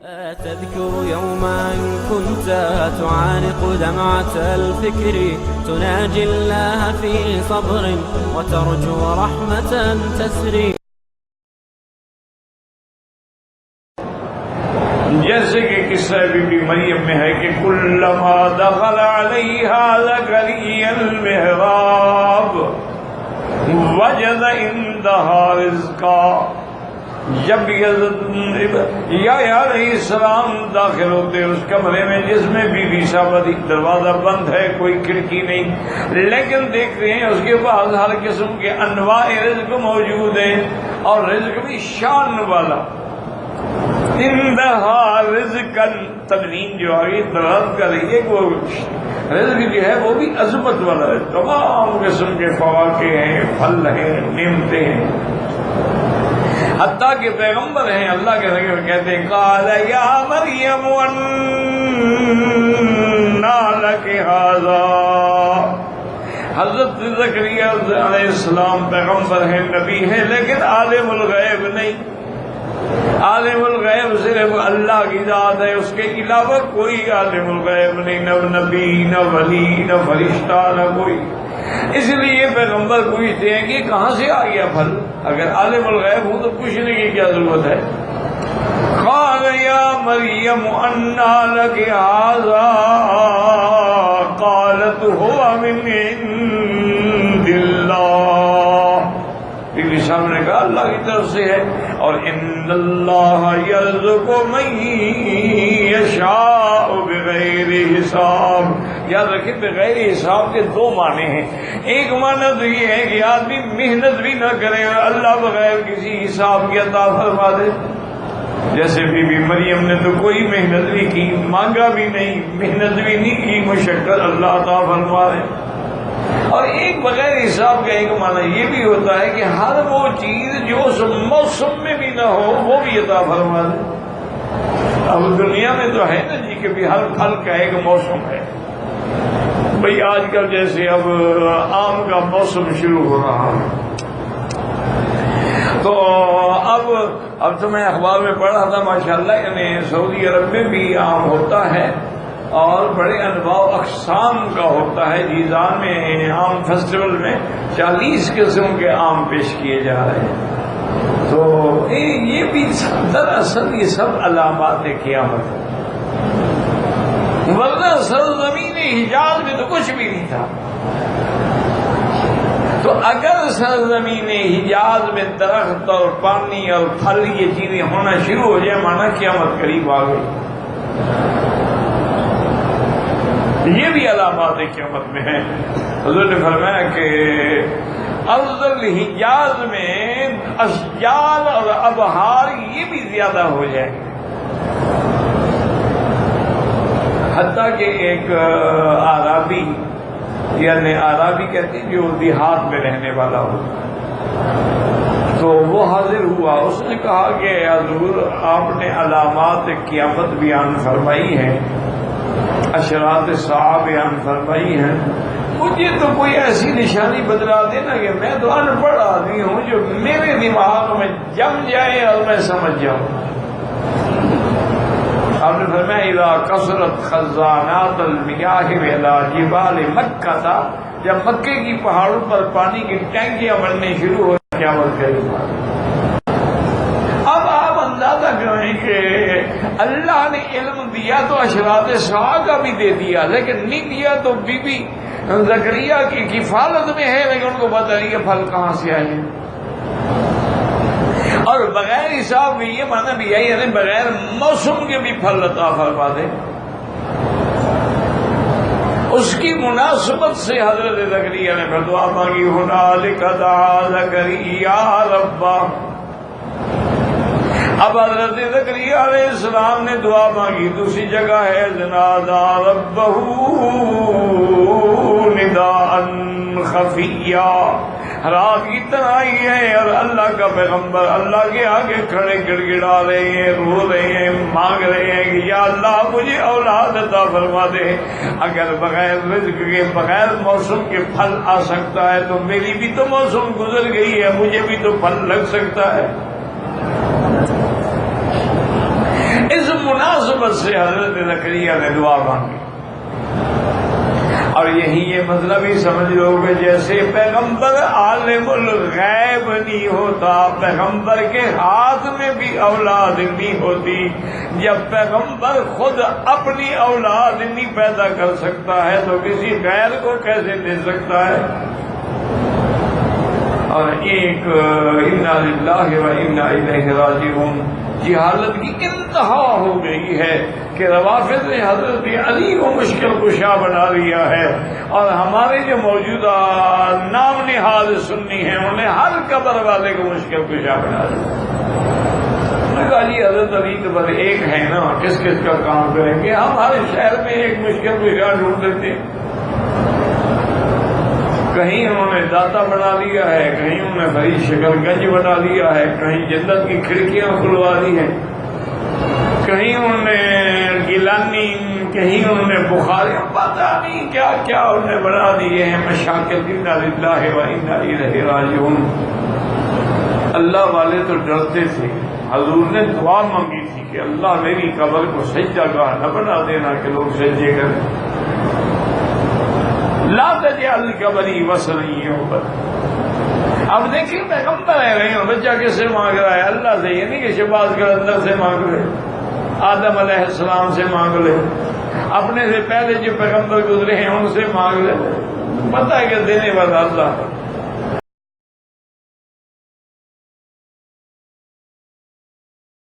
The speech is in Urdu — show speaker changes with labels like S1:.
S1: تذكر يوما كنت تعانق دمعة الفكر تناجي الله في صبر وترجو رحمة تسري.
S2: جیسے کہ قصہ بی بی مریم میں ہے کہ کلما دخل علیہا زکریا المحراب وجد عندہا رزقا. جب یحییٰ علیہ السلام داخل ہوتے اس کمرے میں جس میں بی بی صاحبہ تھی، دروازہ بند ہے، کوئی کھڑکی نہیں، لیکن دیکھ رہے ہیں اس کے پاس ہر قسم کے انواع رزق موجود ہیں اور رزق بھی شان والا. اندہا رزقاً، تنوین جو آگے دلالت کر رہی ہے کہ وہ رزق جو ہے وہ بھی عظمت والا ہے، تمام قسم کے فواکہ ہیں، پھل ہیں، نعمتیں ہیں. حتیٰ کہ پیغمبر ہیں اللہ کے رسول کہتے ہیں قال یا مریم انا لک ھذا. حضرت زکریا علیہ السلام پیغمبر ہیں، نبی ہیں، لیکن عالم الغیب نہیں. عالم الغیب صرف اللہ کی ذات ہے، اس کے علاوہ کوئی عالم الغیب نہیں، نہ نبی، نہ ولی، نہ فرشتہ، نہ کوئی. اس لیے پیغمبر پوچھتے ہیں کہ کہاں سے آ گیا پھل؟ اگر عالم الغیب ہوں تو پوچھنے کی کیا ضرورت ہے؟ قال یا مریم انا لک ھذا قالت هو من عند اللہ. بی بی صاحب نے کہا اللہ کی طرف سے ہے، اور ان اللہ یرزق من یشاء بغیر حساب. یاد رکھیں بغیر حساب کے دو معنی ہیں. ایک معنی تو یہ ہے کہ آدمی محنت بھی نہ کرے اور اللہ بغیر کسی حساب کی عطا فرما دے. جیسے بی بی مریم نے تو کوئی محنت نہیں کی، مانگا بھی نہیں، محنت بھی نہیں کی، مشقت اللہ عطا فرما دے. اور ایک بغیر حساب کا ایک معنی یہ بھی ہوتا ہے کہ ہر وہ چیز جو اس موسم میں بھی نہ ہو وہ بھی عطا فرما دے. اب دنیا میں تو ہے نا جی کہ بھی ہر پھل کا ایک موسم ہے. بھئی آج کل جیسے اب آم کا موسم شروع ہو رہا ہے، تو اب تو میں اخبار میں پڑھ رہا تھا ماشاءاللہ یعنی سعودی عرب میں بھی آم ہوتا ہے اور بڑے انواع و اقسام کا ہوتا ہے. جیزان میں آم فیسٹیول میں 40 قسم کے آم پیش کیے جا رہے ہیں. تو یہ بھی دراصل یہ سب علامات قیامت ہے، ورنہ سرزمین حجاز میں تو کچھ بھی نہیں تھا. تو اگر سرزمین حجاز میں درخت اور پانی اور پھل یہ چیزیں ہونا شروع ہو جائے مانا قیامت قریب آ گئی. یہ بھی علامات قیامت میں ہیں. حضور نے فرمایا کہ ارض الحجاز میں اشجار اور ابہار یہ بھی زیادہ ہو جائیں گے. حتیٰ کہ ایک عربی یعنی عربی کہتے ہیں جو دیہات میں رہنے والا ہو، تو وہ حاضر ہوا. اس نے کہا کہ حضور آپ نے علامات قیامت بیان فرمائی ہیں، اشراط الساعہ بیان فرمائی ہیں، مجھے تو کوئی ایسی نشانی بدلا دینا کہ میں تو ان پڑھ آدمی ہوں جو میرے دماغ میں جم جائے اور میں سمجھ جاؤں. آپ نے فرمایا اذا کثرت خزانات المیاہ علی جبال مکہ تھا، جب مکے کی پہاڑوں پر پانی کی ٹینکیاں بننے شروع ہو قیامت قریب. اب آپ اندازہ کریں کہ اللہ نے علم دیا تو اشراط ساعہ کا بھی دے دیا، لیکن نہیں دیا تو بی بی زکریا کی کفالت میں ہے، لیکن ان کو پتہ نہیں کہ پھل کہاں سے آئے. اور بغیر حساب میں یہ معنی بھی ہے یعنی بغیر موسم کے بھی پھل عطا فرما دے. اس کی مناسبت سے حضرت زکریا نے پھر دعا مانگی ہنالک دعا زکریا ربہ. اب حضرت زکریا علیہ السلام نے دعا مانگی دوسری جگہ ہے نادى ربہ نداء خفیا. رات کی تنہائی ہے اور اللہ کا پیغمبر اللہ کے آگے کھڑے گڑ گڑا رہے ہیں، رو رہے ہیں، مانگ رہے ہیں کہ یا اللہ مجھے اولاد عطا فرما دے. اگر بغیر رزق کے بغیر موسم کے پھل آ سکتا ہے تو میری بھی تو موسم گزر گئی ہے، مجھے بھی تو پھل لگ سکتا ہے. اس رحمت سے حضرت زکریا نے دعا مانگی. اور یہی یہ مطلب ہی سمجھ لو کہ جیسے پیغمبر عالم الغیب نہیں ہوتا، پیغمبر کے ہاتھ میں بھی اولاد نہیں ہوتی. جب پیغمبر خود اپنی اولاد نہیں پیدا کر سکتا ہے تو کسی غیر کو کیسے دے سکتا ہے؟ اور ایک انا للہ و انا الیہ راجعون جہالت کی انتہا ہو گئی ہے کہ روافض نے حضرت علی کو مشکل کشا بنا لیا ہے، اور ہمارے جو موجودہ نام نہاد سنی ہیں انہیں ہر قبر والے کو مشکل کشا بنا لیا. میں کہا جی حضرت علی تو بس ایک ہے نا، کس کس کا کام کریں گے؟ ہم ہر شہر میں ایک مشکل کشا ڈھونڈ دیتے ہیں. کہیں انہوں نے داتا بنا لیا ہے، کہیں انہوں نے بڑی شکل گنج بنا لیا ہے، کہیں جنت کی کھڑکیاں کھلوا دی ہیں، کہیں انہوں نے گیلانی، کہیں انہوں نے بخاری، پتہ نہیں کیا کیا انہوں نے بنا دیے ہیں مشاکل. انا للہ و انا الیہ راجعون. اللہ والے تو ڈرتے تھے. حضور نے دعا مانگی تھی کہ اللہ میری قبر کو سجدہ گاہ نہ بنا دینا کہ لوگ سجدے کریں. لا تجعل قبری وثنا یعبد. اب دیکھیں پیغمبر ہے رہے ہو، بچہ کس سے مانگ رہا ہے؟ اللہ سے. یہ نہیں کہ شہباز کے اندر سے مانگ لے، آدم علیہ السلام سے مانگ لے، اپنے سے پہلے جو پیغمبر گزرے ہیں ان سے مانگ لے. پتہ ہے کہ دینے والا اللہ ہے.